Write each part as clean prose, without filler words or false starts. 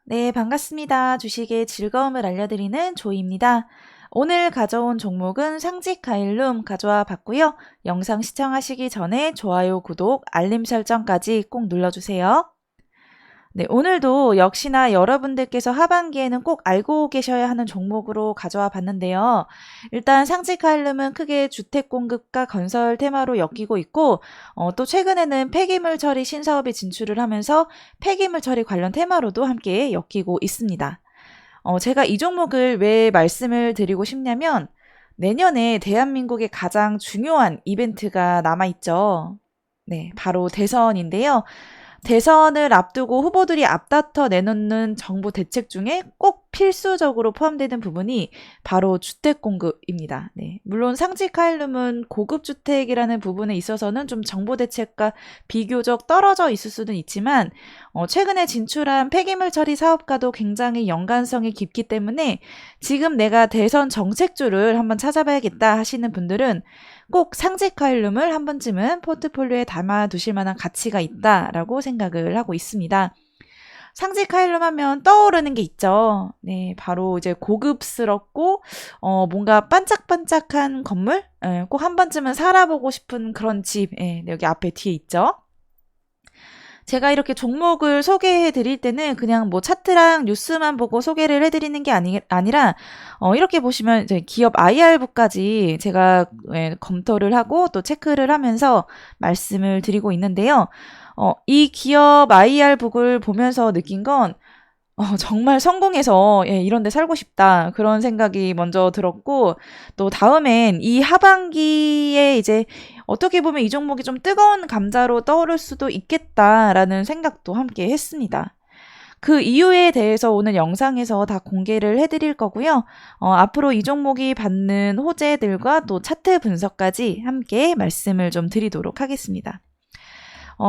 네, 반갑습니다. 주식의 즐거움을 알려드리는 조이입니다. 오늘 가져온 종목은 상지카일룸 가져와 봤고요. 영상 시청하시기 전에 좋아요, 구독, 알림 설정까지 꼭 눌러주세요. 네, 오늘도 역시나 여러분들께서 하반기에는 꼭 알고 계셔야 하는 종목으로 가져와 봤는데요. 일단 상지카일룸은 크게 주택 공급과 건설 테마로 엮이고 있고 또 최근에는 폐기물 처리 신사업에 진출을 하면서 폐기물 처리 관련 테마로도 함께 엮이고 있습니다. 제가 이 종목을 왜 말씀을 드리고 싶냐면 내년에 대한민국의 가장 중요한 이벤트가 남아있죠. 네, 바로 대선인데요. 대선을 앞두고 후보들이 앞다퉈 내놓는 정부 대책 중에 꼭 필수적으로 포함되는 부분이 바로 주택 공급입니다. 네. 물론 상지카일룸은 고급 주택이라는 부분에 있어서는 좀 정부 대책과 비교적 떨어져 있을 수는 있지만 최근에 진출한 폐기물 처리 사업과도 굉장히 연관성이 깊기 때문에 지금 내가 대선 정책주를 한번 찾아봐야겠다 하시는 분들은 꼭 상지카일룸을 한 번쯤은 포트폴리오에 담아두실 만한 가치가 있다라고 생각을 하고 있습니다. 상지카일룸 하면 떠오르는 게 있죠. 네, 바로 이제 고급스럽고 뭔가 반짝반짝한 건물? 꼭 한 번쯤은 살아보고 싶은 그런 집. 여기 앞에 뒤에 있죠. 제가 이렇게 종목을 소개해 드릴 때는 그냥 뭐 차트랑 뉴스만 보고 소개를 해 드리는 게 아니라 이렇게 보시면 이제 기업 IR부까지 제가 검토를 하고 또 체크를 하면서 말씀을 드리고 있는데요. 이 기업 IR북을 보면서 느낀 건 정말 성공해서 이런 데 살고 싶다. 그런 생각이 먼저 들었고 또 다음엔 이 하반기에 이제 어떻게 보면 이 종목이 좀 뜨거운 감자로 떠오를 수도 있겠다라는 생각도 함께 했습니다. 그 이유에 대해서 오늘 영상에서 다 공개를 해드릴 거고요. 앞으로 이 종목이 받는 호재들과 또 차트 분석까지 함께 말씀을 좀 드리도록 하겠습니다.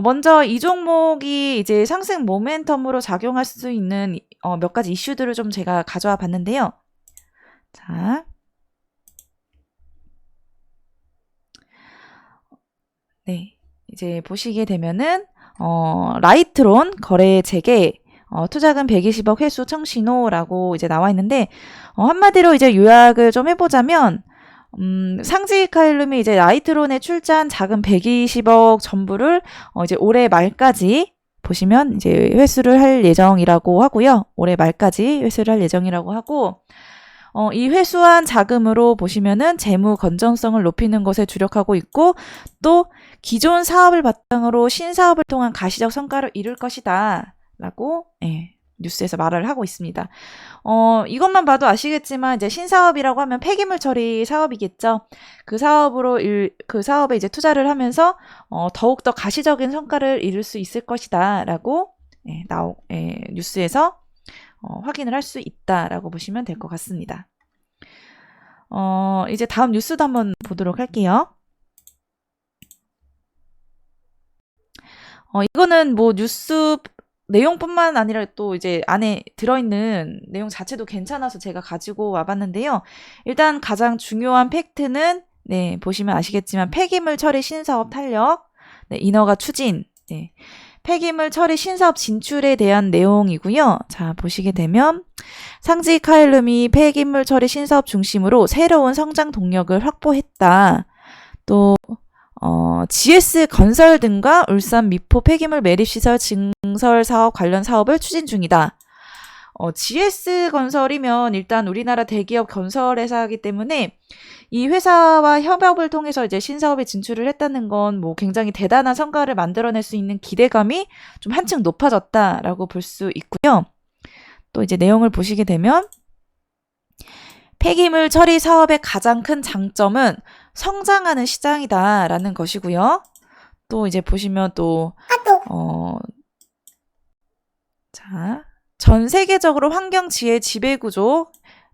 먼저 이 종목이 이제 상승 모멘텀으로 작용할 수 있는 몇 가지 이슈들을 좀 제가 가져와 봤는데요. 자. 네. 이제 보시게 되면은, 라이트론 거래 재개, 투자금 120억 회수 청신호라고 이제 나와 있는데, 한마디로 이제 요약을 좀 해보자면, 상지카일룸이 이제 라이트론에 출자한 자금 120억 전부를 이제 올해 말까지 보시면 이제 회수를 할 예정이라고 하고요. 올해 말까지 회수를 할 예정이라고 하고 이 회수한 자금으로 보시면은 재무 건전성을 높이는 것에 주력하고 있고 또 기존 사업을 바탕으로 신사업을 통한 가시적 성과를 이룰 것이다 라고 뉴스에서 말을 하고 있습니다. 이것만 봐도 아시겠지만 이제 신사업이라고 하면 폐기물 처리 사업이겠죠. 그 사업에 이제 투자를 하면서 더욱더 가시적인 성과를 이룰 수 있을 것이다라고 뉴스에서 확인을 할 수 있다라고 보시면 될 것 같습니다. 이제 다음 뉴스도 한번 보도록 할게요. 이거는 뭐 뉴스 내용뿐만 아니라 또 이제 안에 들어있는 내용 자체도 괜찮아서 제가 가지고 와봤는데요. 일단 가장 중요한 팩트는 보시면 아시겠지만 폐기물 처리 신사업 탄력, 인허가 추진, 폐기물 처리 신사업 진출에 대한 내용이고요. 자, 보시게 되면 상지카일룸이 폐기물 처리 신사업 중심으로 새로운 성장 동력을 확보했다. 또 GS 건설 등과 울산 미포 폐기물 매립시설 증설 사업 관련 사업을 추진 중이다. GS 건설이면 일단 우리나라 대기업 건설 회사이기 때문에 이 회사와 협업을 통해서 이제 신사업에 진출을 했다는 건 뭐 굉장히 대단한 성과를 만들어낼 수 있는 기대감이 좀 한층 높아졌다라고 볼 수 있고요. 또 이제 내용을 보시게 되면 폐기물 처리 사업의 가장 큰 장점은 성장하는 시장이다라는 것이고요. 또 이제 보시면 또 전 세계적으로 환경 지혜 지배구조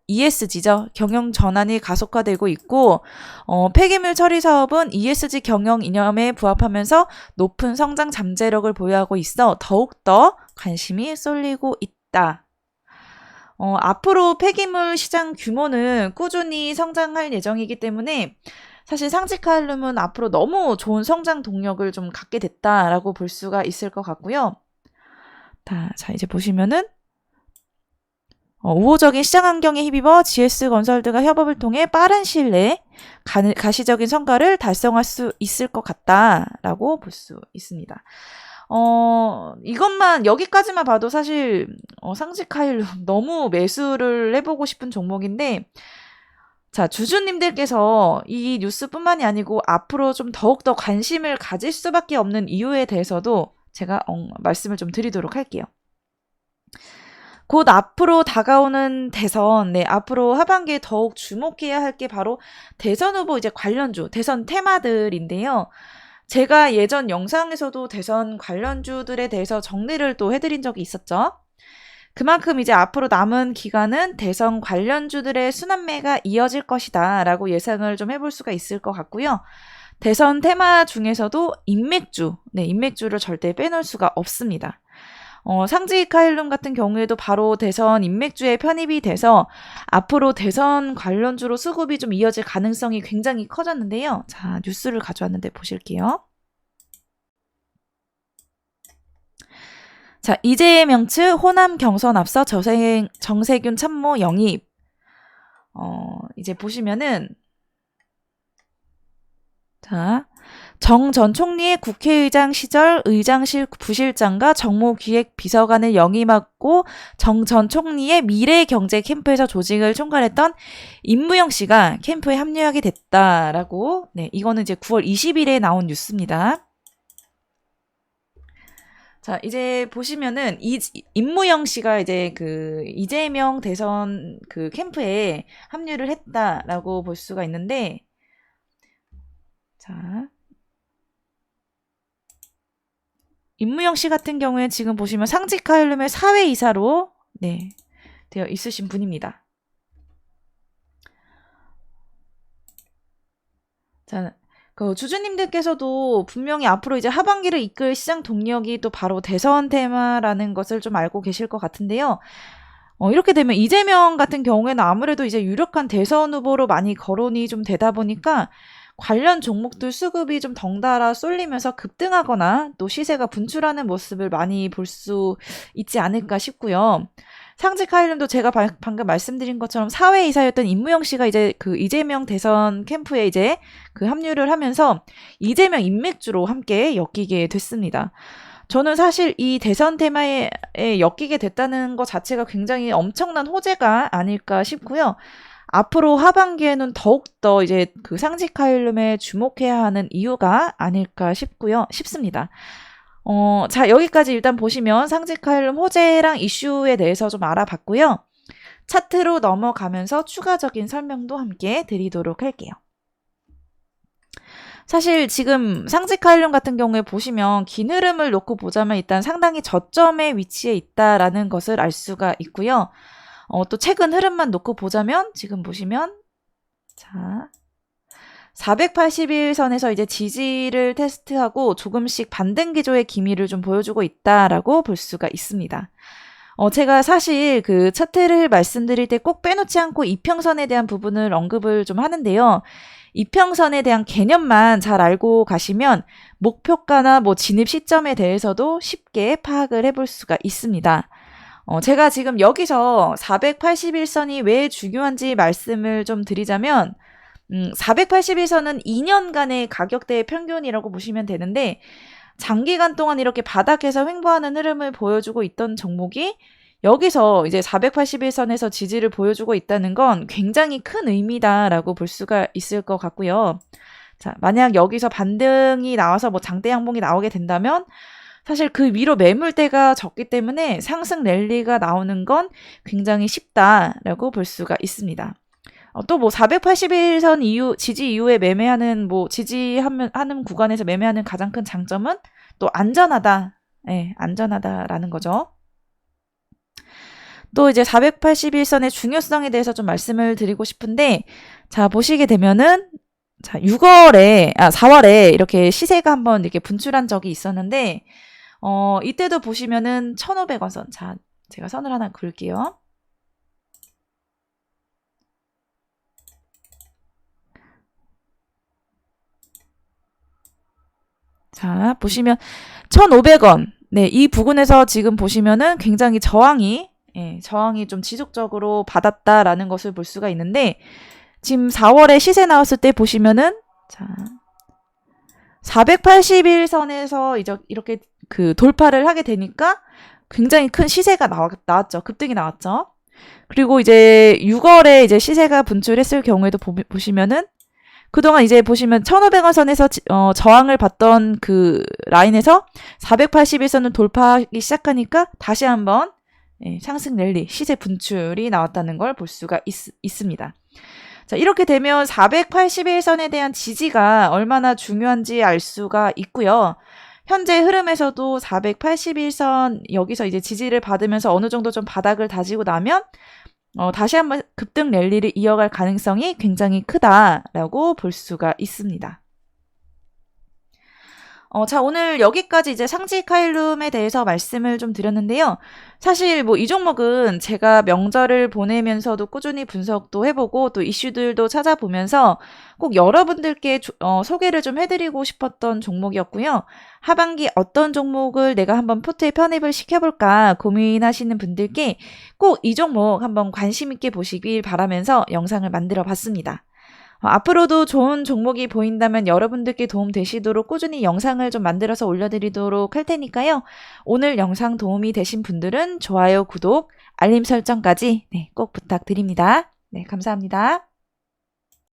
ESG죠. 경영 전환이 가속화되고 있고 폐기물 처리 사업은 ESG 경영 이념에 부합하면서 높은 성장 잠재력을 보유하고 있어 더욱더 관심이 쏠리고 있다. 앞으로 폐기물 시장 규모는 꾸준히 성장할 예정이기 때문에 사실 상지카일룸은 앞으로 너무 좋은 성장 동력을 좀 갖게 됐다라고 볼 수가 있을 것 같고요. 자, 이제 보시면은 우호적인 시장 환경에 힘입어 GS건설드가 협업을 통해 빠른 시일 내에 가시적인 성과를 달성할 수 있을 것 같다라고 볼 수 있습니다. 이것만 여기까지만 봐도 사실 상직하일룸 너무 매수를 해보고 싶은 종목인데, 자, 주주님들께서 이 뉴스뿐만이 아니고 앞으로 좀 더욱더 관심을 가질 수밖에 없는 이유에 대해서도 제가 말씀을 좀 드리도록 할게요. 곧 앞으로 다가오는 대선, 앞으로 하반기에 더욱 주목해야 할 게 바로 대선 후보 이제 관련주, 대선 테마들인데요. 제가 예전 영상에서도 대선 관련주들에 대해서 정리를 또 해드린 적이 있었죠. 그만큼 이제 앞으로 남은 기간은 대선 관련주들의 순환매가 이어질 것이다 라고 예상을 좀 해볼 수가 있을 것 같고요. 대선 테마 중에서도 인맥주를 절대 빼놓을 수가 없습니다. 상직하일룸 같은 경우에도 바로 대선 인맥주에 편입이 돼서 앞으로 대선 관련주로 수급이 좀 이어질 가능성이 굉장히 커졌는데요. 자, 뉴스를 가져왔는데 보실게요. 자, 이재명 측 호남 경선 앞서 정세균 참모 영입. 이제 보시면은, 자, 정 전 총리의 국회의장 시절 의장실 부실장과 정무기획 비서관을 영임하고 정 전 총리의 미래경제 캠프에서 조직을 총괄했던 임무영 씨가 캠프에 합류하게 됐다라고. 네, 이거는 이제 9월 20일에 나온 뉴스입니다. 자, 이제 보시면은 임무영 씨가 이제 그 이재명 대선 그 캠프에 합류를 했다라고 볼 수가 있는데, 자, 임무영 씨 같은 경우에 지금 보시면 상직하일룸의 사회이사로 되어 있으신 분입니다. 자, 그 주주님들께서도 분명히 앞으로 이제 하반기를 이끌 시장 동력이 또 바로 대선 테마라는 것을 좀 알고 계실 것 같은데요. 이렇게 되면 이재명 같은 경우에는 아무래도 이제 유력한 대선 후보로 많이 거론이 좀 되다 보니까 관련 종목들 수급이 좀 덩달아 쏠리면서 급등하거나 또 시세가 분출하는 모습을 많이 볼 수 있지 않을까 싶고요. 상직하일룸도 제가 방금 말씀드린 것처럼 사회이사였던 임무영 씨가 이제 그 이재명 대선 캠프에 이제 그 합류를 하면서 이재명 인맥주로 함께 엮이게 됐습니다. 저는 사실 이 대선 테마에 엮이게 됐다는 것 자체가 굉장히 엄청난 호재가 아닐까 싶고요. 앞으로 하반기에는 더욱더 이제 그 상직하일룸에 주목해야 하는 이유가 아닐까 싶습니다. 자, 여기까지 일단 보시면 상직하일룸 호재랑 이슈에 대해서 좀 알아봤고요. 차트로 넘어가면서 추가적인 설명도 함께 드리도록 할게요. 사실 지금 상직하일룸 같은 경우에 보시면 긴 흐름을 놓고 보자면 일단 상당히 저점에 위치해 있다라는 것을 알 수가 있고요. 또 최근 흐름만 놓고 보자면 지금 보시면 자 481선에서 이제 지지를 테스트하고 조금씩 반등 기조의 기미를 좀 보여주고 있다라고 볼 수가 있습니다. 제가 사실 그 차트를 말씀드릴 때 꼭 빼놓지 않고 이평선에 대한 부분을 언급을 좀 하는데요. 이평선에 대한 개념만 잘 알고 가시면 목표가나 뭐 진입 시점에 대해서도 쉽게 파악을 해볼 수가 있습니다. 제가 지금 여기서 481선이 왜 중요한지 말씀을 좀 드리자면 481선은 2년간의 가격대의 평균이라고 보시면 되는데 장기간 동안 이렇게 바닥에서 횡보하는 흐름을 보여주고 있던 종목이 여기서 이제 481선에서 지지를 보여주고 있다는 건 굉장히 큰 의미다라고 볼 수가 있을 것 같고요. 자, 만약 여기서 반등이 나와서 뭐 장대 양봉이 나오게 된다면 사실 그 위로 매물대가 적기 때문에 상승 랠리가 나오는 건 굉장히 쉽다라고 볼 수가 있습니다. 또 뭐 481선 이후 지지 이후에 매매하는 뭐 지지하는 구간에서 매매하는 가장 큰 장점은 또 안전하다. 안전하다라는 거죠. 또 이제 481선의 중요성에 대해서 좀 말씀을 드리고 싶은데 자, 보시게 되면은 자, 4월에 이렇게 시세가 한번 이렇게 분출한 적이 있었는데 이때도 보시면은 1,500원 선. 자, 제가 선을 하나 그을게요. 자, 보시면 1,500원. 네, 이 부분에서 지금 보시면은 굉장히 저항이 저항이 좀 지속적으로 받았다라는 것을 볼 수가 있는데 지금 4월에 시세 나왔을 때 보시면은 자 481선에서 이제 이렇게 그 돌파를 하게 되니까 굉장히 큰 시세가 나왔죠. 급등이 나왔죠. 그리고 이제 6월에 이제 시세가 분출했을 경우에도 보시면은 그동안 이제 보시면 1,500원 선에서 저항을 받던 그 라인에서 481선을 돌파하기 시작하니까 다시 한번 상승 랠리, 시세 분출이 나왔다는 걸 볼 수가 있습니다. 자, 이렇게 되면 481선에 대한 지지가 얼마나 중요한지 알 수가 있고요. 현재 흐름에서도 481선 여기서 이제 지지를 받으면서 어느 정도 좀 바닥을 다지고 나면 다시 한번 급등 랠리를 이어갈 가능성이 굉장히 크다라고 볼 수가 있습니다. 자, 오늘 여기까지 이제 상직 하일룸에 대해서 말씀을 좀 드렸는데요. 사실 뭐 이 종목은 제가 명절을 보내면서도 꾸준히 분석도 해보고 또 이슈들도 찾아보면서 꼭 여러분들께 소개를 좀 해드리고 싶었던 종목이었고요. 하반기 어떤 종목을 내가 한번 포트에 편입을 시켜볼까 고민하시는 분들께 꼭 이 종목 한번 관심 있게 보시길 바라면서 영상을 만들어 봤습니다. 앞으로도 좋은 종목이 보인다면 여러분들께 도움 되시도록 꾸준히 영상을 좀 만들어서 올려드리도록 할 테니까요. 오늘 영상 도움이 되신 분들은 좋아요, 구독, 알림 설정까지 꼭 부탁드립니다. 네, 감사합니다.